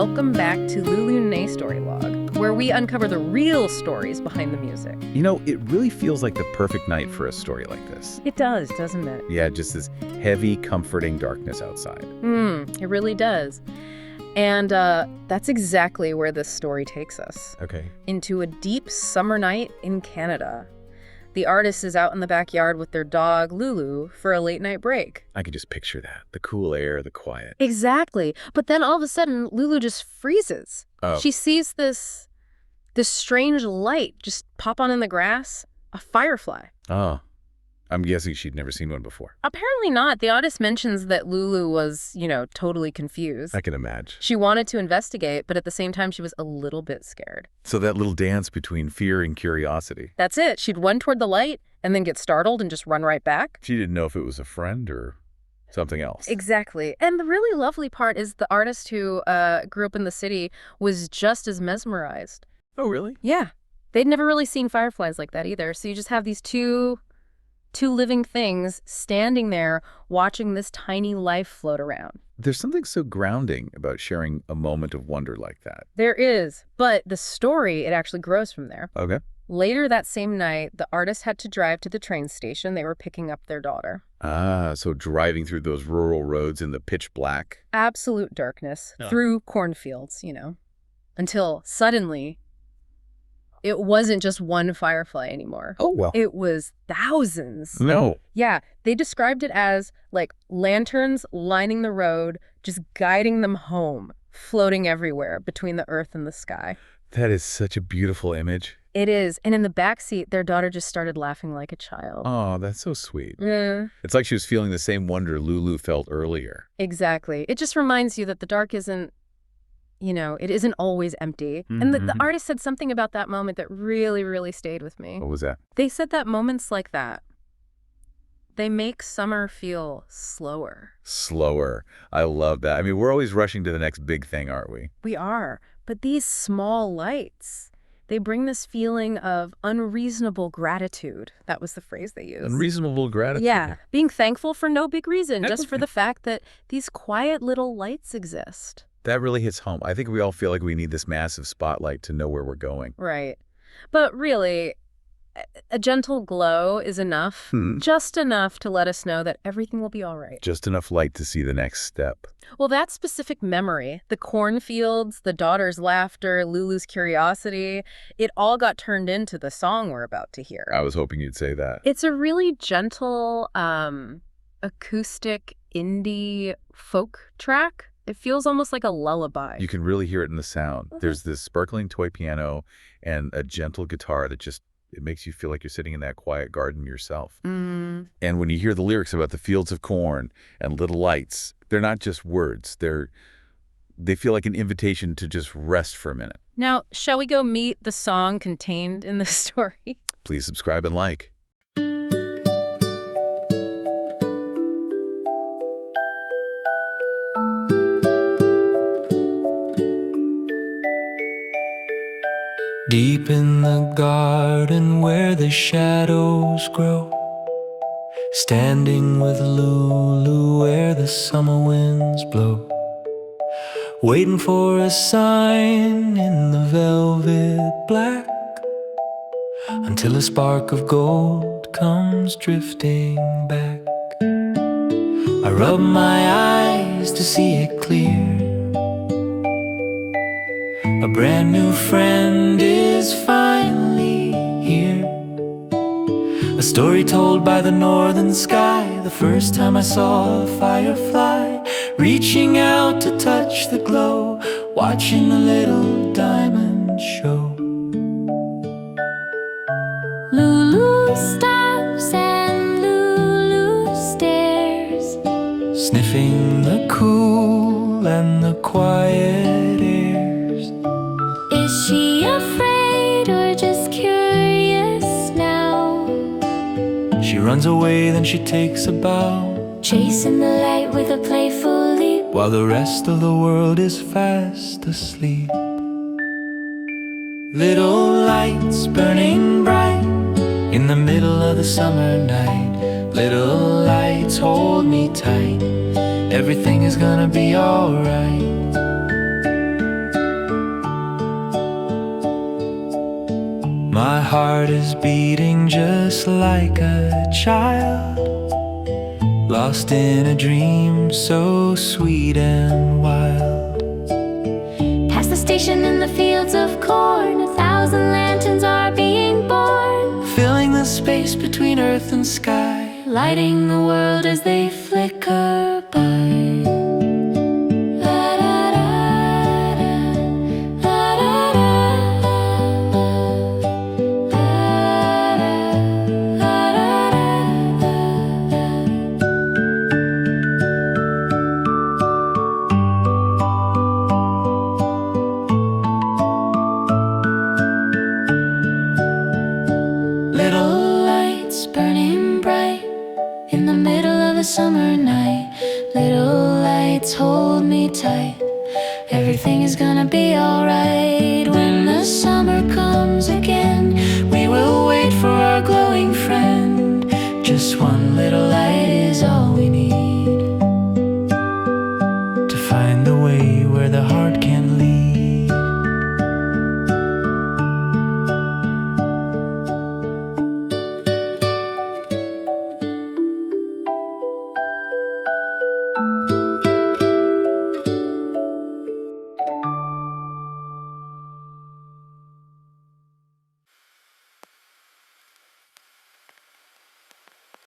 welcome back to Lulu Storylogue, where we uncover the real stories behind the music. You know, it really feels like the perfect night for a story like this. It does, doesn't it? Yeah, just this heavy, comforting darkness outside. It really does. And that's exactly where this story takes us. Okay. Into a deep summer night in Canada. The artist is out in the backyard with their dog, Lulu, for a late-night break. I can just picture that. The cool air, the quiet. Exactly. But then all of a sudden, Lulu just freezes. Oh. She sees this strange light just pop on in the grass, a firefly. Oh. I'm guessing she'd never seen one before. Apparently not. The artist mentions that Lulu was, totally confused. I can imagine. She wanted to investigate, but at the same time, she was a little bit scared. So that little dance between fear and curiosity. That's it. She'd run toward the light and then get startled and just run right back. She didn't know if it was a friend or something else. Exactly. And the really lovely part is the artist who grew up in the city was just as mesmerized. Oh, really? Yeah. They'd never really seen fireflies like that either. So you just have these two living things standing there watching this tiny life float around. There's something so grounding about sharing a moment of wonder like that. There is, but the story, it actually grows from there. Okay. Later that same night, the artist had to drive to the train station. They were picking up their daughter. Ah, so driving through those rural roads in the pitch black. Absolute darkness, through cornfields, until suddenly it wasn't just one firefly anymore. Oh, well. It was thousands. No. Yeah, they described it as like lanterns lining the road, just guiding them home, floating everywhere between the earth and the sky. That is such a beautiful image. It is. And in the backseat, their daughter just started laughing like a child. Oh, that's so sweet. Yeah. It's like she was feeling the same wonder Lulu felt earlier. Exactly. It just reminds you that the dark isn't, it isn't always empty. And the artist said something about that moment that really, really stayed with me. What was that? They said that moments like that, they make summer feel slower. Slower. I love that. I mean, we're always rushing to the next big thing, aren't we? We are. But these small lights, they bring this feeling of unreasonable gratitude. That was the phrase they used. Unreasonable gratitude. Yeah. Being thankful for no big reason, just for the fact that these quiet little lights exist. That really hits home. I think we all feel like we need this massive spotlight to know where we're going. Right. But really, a gentle glow is enough, just enough to let us know that everything will be all right. Just enough light to see the next step. Well, that specific memory, the cornfields, the daughter's laughter, Lulu's curiosity, it all got turned into the song we're about to hear. I was hoping you'd say that. It's a really gentle, acoustic indie folk track. It feels almost like a lullaby. You can really hear it in the sound. There's this sparkling toy piano and a gentle guitar that it makes you feel like you're sitting in that quiet garden yourself. And when you hear the lyrics about the fields of corn and little lights, they're not just words. They feel like an invitation to just rest for a minute. Now, shall we go meet the song contained in the story? Please subscribe and like. Deep in the garden where the shadows grow, standing with Lulu where the summer winds blow, waiting for a sign in the velvet black, until a spark of gold comes drifting back. I rub my eyes to see it clear. A brand new friend is finally here. A story told by the northern sky. The first time I saw a firefly, reaching out to touch the glow, watching a little diamond show. Lulu stops and Lulu stares, sniffing the cool and the quiet airs. Is she afraid or just curious now? She runs away, then she takes a bow, Chasing the light with a playful leap, while the rest of the world is fast asleep. Little lights burning bright in the middle of the summer night. Little lights hold me tight. Everything is gonna be alright. My heart is beating just like a child, lost in a dream so sweet and wild. Past the station in the fields of corn, 1,000 lanterns are being born, Filling the space between earth and sky, lighting the world as they flicker by. little lights burning bright in the middle of a summer night. Little lights hold me tight, everything is gonna be alright. When the summer comes again, we will wait for our glowing friend. Just one little light is all we need to find the way where the heart can